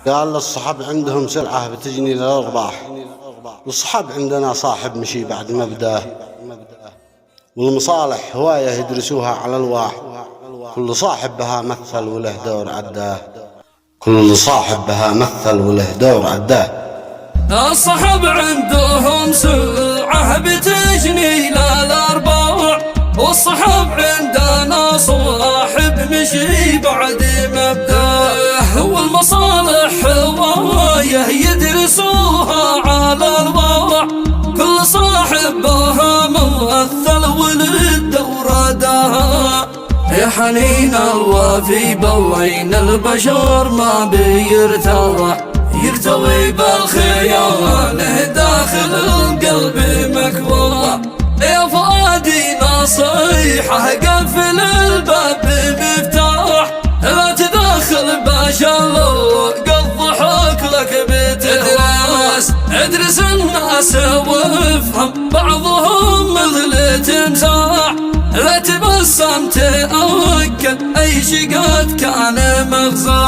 قال للصحب عندهم سلعة بتجني للأرباح. الصحب عندنا صاحب مشي بعد مبداه، والمصالح هواية يدرسوها على الواح. كل صاحب بها مثل وله دور عداه، كل صاحب بها مثل وله دور عداه. الصحب عندهم سلعة بتجني للأرباح، والصحب عندنا صاحب مشي بعد مبداه، والمصالح هواية يدرسوها على الواح. كل صاحب بها ممثل وللدور داها، يا حنين الوافي بوين البشر ما بيرتاح، يرتوي بالخيانة داخل القلب مكوى. يا فؤادي نصيحة قفل الباب مفتاح، لا تدخل بشلوق الضحك لك بتدرس. ادرس الناس وافهم بعضهم مثل تمساح، لا تبسم تأكد أي شقد كان مغزى.